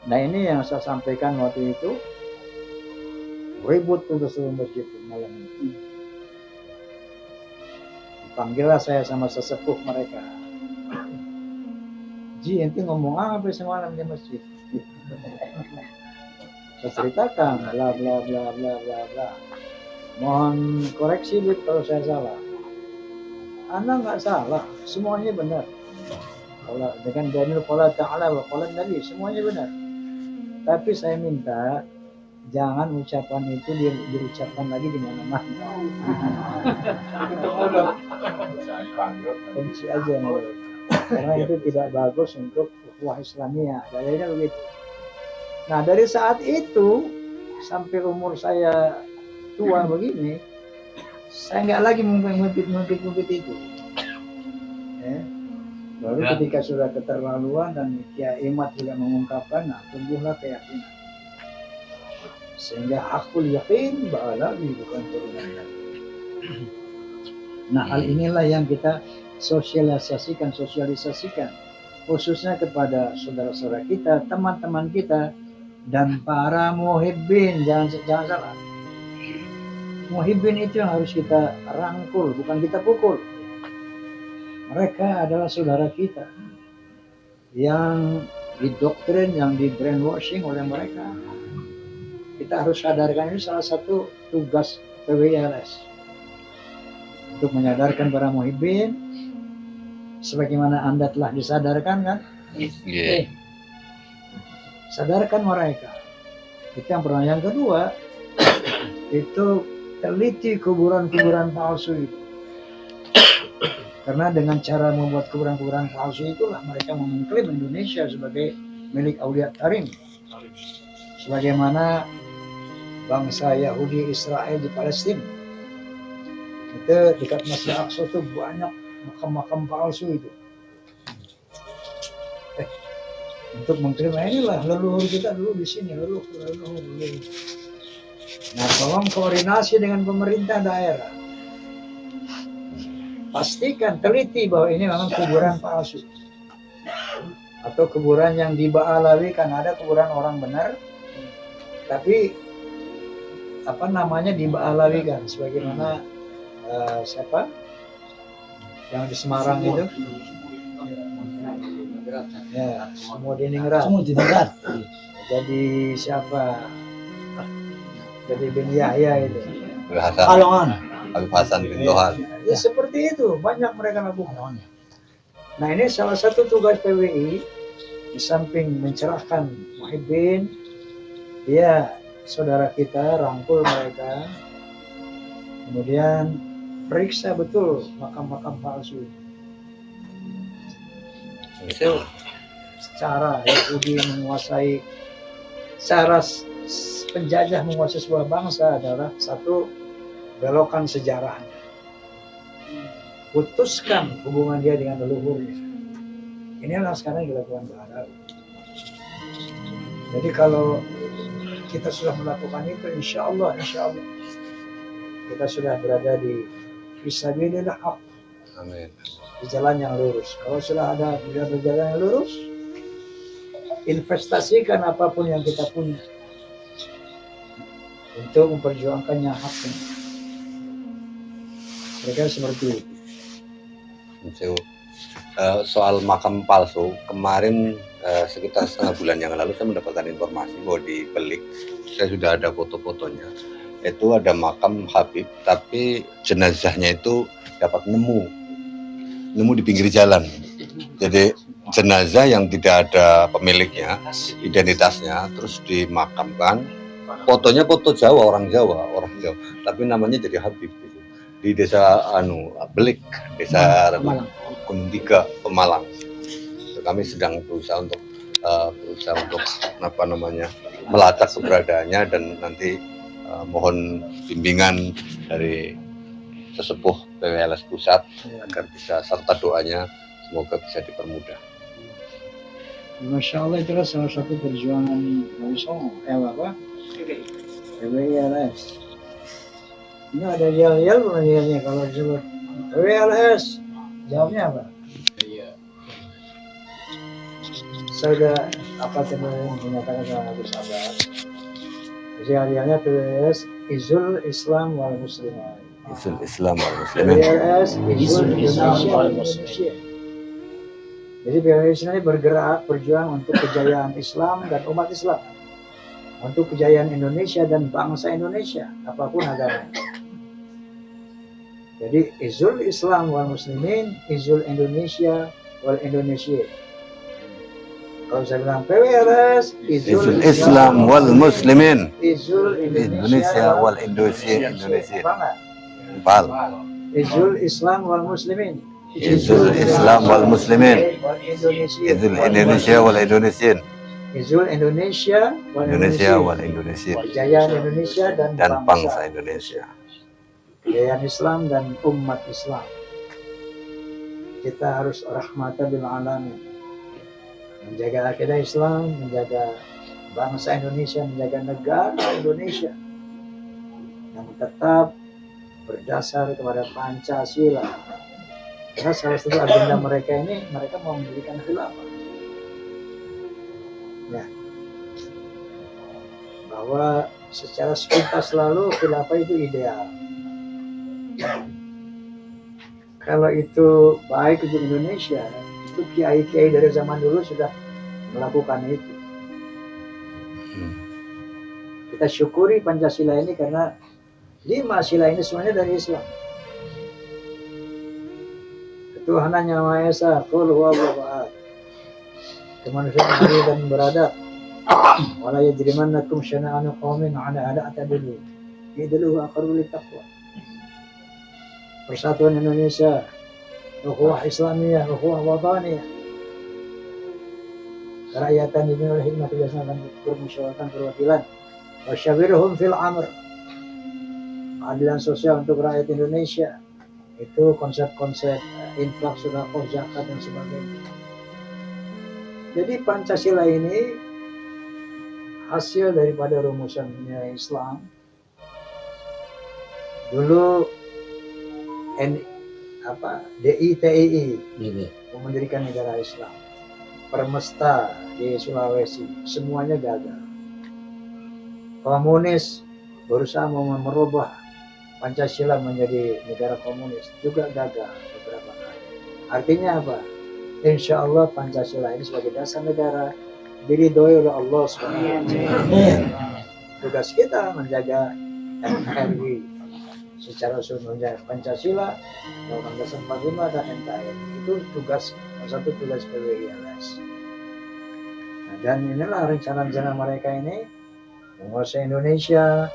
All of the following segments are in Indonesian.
Nah ini yang saya sampaikan waktu itu, ribut untuk seluruh masjid malam itu. Dipanggillah saya sama sesepuh mereka. Ji, ente ngomong apa semalam di masjid? Saya ceritakan, bla bla bla bla bla bla. Mohon koreksi kalau saya salah. Anda nggak salah, semuanya benar. Kalau dengan dalil qala ta'ala wa qala Nabi, semuanya benar. Tapi saya minta jangan ucapan itu diucapkan lagi di mana-mana. Kunci aja menurut. Karena itu tidak bagus untuk ukhuwah Islamiyah. Dalilnya begitu. Nah dari saat itu sampai umur saya tua begini, saya nggak lagi mengungkit itu. Lalu ketika sudah keterlaluan dan Kiai Imad juga mengungkapkan, nah tumbuhlah keyakinan. Sehingga akul yakin ba'alawi bukan turunan. Nah hal inilah yang kita sosialisasikan khususnya kepada saudara-saudara kita, teman-teman kita, dan para muhibbin. Jangan salah, muhibbin itu yang harus kita rangkul, bukan kita pukul. Mereka adalah saudara kita yang didoktrin, yang di brainwashing oleh mereka. Kita harus sadarkan, ini salah satu tugas PWLS untuk menyadarkan para muhibbin sebagaimana Anda telah disadarkan kan? Yeah. Sadarkan mereka. Itu yang pertama. Yang kedua, itu teliti kuburan-kuburan palsu itu. Karena dengan cara membuat kuburan-kuburan palsu itulah mereka mengklaim Indonesia sebagai milik Aulia Karim. Sebagaimana bangsa Yahudi Israel di Palestina. Itu dekat Masjid Aqsa itu banyak makam-makam palsu itu. Untuk mengklaim inilah leluhur kita dulu di sini, leluhur. Nah, tolong koordinasi dengan pemerintah daerah. Pastikan, teliti bahwa ini memang kuburan palsu atau kuburan yang diba'alawikan. Ada kuburan orang benar tapi diba'alawikan, sebagaimana siapa yang di Semarang itu ya, Semudiningrat jadi siapa, jadi bin Yahya itu Kalongan Habib Hasan bin Tohar. Ya, seperti itu banyak mereka lakukan. Nah ini salah satu tugas PWI, di samping mencerahkan muhibbin, dia saudara kita, rangkul mereka, kemudian periksa betul makam-makam palsu itu. Cara Yahudi menguasai, cara penjajah menguasai sebuah bangsa adalah satu, belokkan sejarahnya, putuskan hubungan dia dengan leluhurnya. Inilah sekarang dilakukan Barat. Jadi kalau kita sudah melakukan itu, insya Allah kita sudah berada di fisabilillah haq. Amin. Di jalan yang lurus. Kalau sudah ada berjalan yang lurus, investasikan apapun yang kita punya untuk memperjuangkannya haknya. Mereka seperti itu. Soal makam palsu, kemarin sekitar setengah bulan yang lalu saya mendapatkan informasi bahwa di Belik, saya sudah ada foto-fotonya, itu ada makam Habib, tapi jenazahnya itu dapat nemu di pinggir jalan. Jadi jenazah yang tidak ada pemiliknya, identitasnya, terus dimakamkan. Fotonya foto Jawa, orang Jawa, tapi namanya jadi Habib gitu. Di desa Belik, desa Gunung Tiga, Pemalang. Kami sedang berusaha untuk melacak keberadaannya, dan nanti mohon bimbingan dari sesepuh PWLS Pusat agar bisa, serta doanya semoga bisa dipermudah. Masya Allah, itulah salah satu perjuangan PWLS. Ini ada yel-yel penyanyinya kalau disebut PWLS, jawabnya apa? Iya. Saudara apa tadi yang dinyatakan oleh Abu Sabar. Jadi hadiahnya tulis Izul Islam wal Muslimin. Izul Islam wal Muslimin. PLS Izul Indonesia wal Indonesia. Jadi PLS ini bergerak berjuang untuk kejayaan Islam dan umat Islam, untuk kejayaan Indonesia dan bangsa Indonesia, apapun agamanya. Jadi Izul Islam wal Muslimin, Izul Indonesia wal Indonesia. Kalau saya bilang PWRS, Izul Islam wal Muslimin, Izul Indonesia wal Indonesia. Pal. Izul Islam wal Muslimin, Izul Islam wal Muslimin, Izul Indonesia wal Indonesian, Izul Indonesia wal Indonesia, kejayaan Indonesia dan bangsa Indonesia, kejayaan Islam dan umat Islam. Kita harus rahmatan bil alamin, menjaga akidah Islam, menjaga bangsa Indonesia, menjaga negara Indonesia yang tetap berdasar kepada Pancasila. Karena salah satu agenda mereka ini, mereka mau mendirikan khilafah. Ya. Bahwa secara sepintas selalu khilafah itu ideal. Kalau itu baik untuk Indonesia, itu kiai-kiai dari zaman dulu sudah melakukan itu. Kita syukuri Pancasila ini karena 5 sila ini semuanya dari Islam. Ketuhanan Yang Maha Esa, Qul huwallahu ahad. Kemanusiaan adil dan beradab. Wala yajrimannakum syana'anu qaumin 'ala alla ta'dilu. I'dilu aqrabu littaqwa. Persatuan Indonesia, ukhuwah Islamiyah, ukhuwah wataniyah. Kerakyatan dinul hikmah kebiasaan bermusyawaratan perwakilan. Wasyawirhum fil amr. Keadilan sosial untuk rakyat Indonesia. Itu konsep-konsep infak, sedekah, zakat dan sebagainya. Jadi Pancasila ini hasil daripada rumusan nilai Islam. Dulu DITII mendirikan negara Islam. Permesta di Sulawesi semuanya gagal. Komunis berusaha merubah Pancasila menjadi negara komunis, juga gagal beberapa kali. Artinya apa? Insya Allah Pancasila ini sebagai dasar negara diridhoi oleh Allah SWT. Tugas kita menjaga NKRI secara sesungguhnya. Pancasila, Undang-Undang 45 dan NKRI itu tugas, satu tugas PWILS. Nah, dan inilah rencana-rencana mereka ini menguasai Indonesia,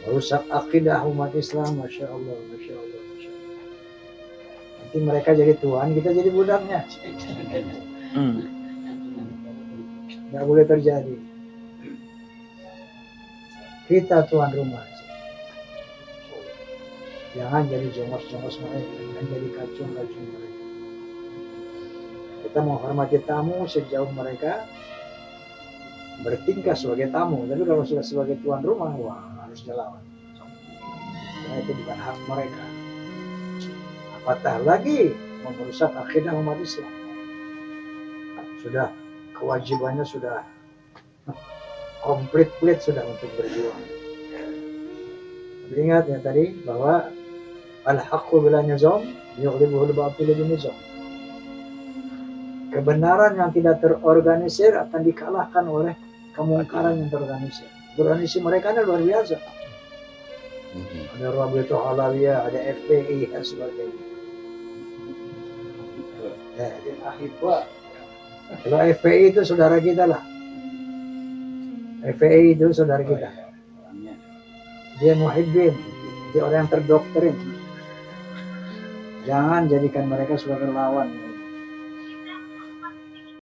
merusak akidah umat Islam. Masya Allah, Masya Allah, Masya Allah. Nanti mereka jadi Tuhan, kita jadi budaknya. Nggak boleh terjadi. Kita tuan rumah. Jangan jadi jongos-jongos mereka, jangan jadi kacung-kacung mereka. Kita menghormati tamu sejauh mereka bertingkah sebagai tamu. Tapi kalau sudah sebagai tuan rumah, wah, harus dilawan. Karena itu bukan hak mereka. Apatah lagi merusak akidah umat Islam. Sudah kewajibannya sudah komplit sudah untuk berjuang. Ingat ya tadi bahwa al-haqqu bila nizam yughlibuhu al-batil bin nizam. Kebenaran yang tidak terorganisir akan dikalahkan oleh kemungkaran yang terorganisir. Organisasi mereka ini luar biasa. Ada Rabitul Alawiyah, ada FPI dan sebagainya. Kalau FPI itu saudara kita lah. FPI itu saudara kita. Dia muhibbin, dia orang yang terdoktrin. Jangan jadikan mereka sebagai lawan.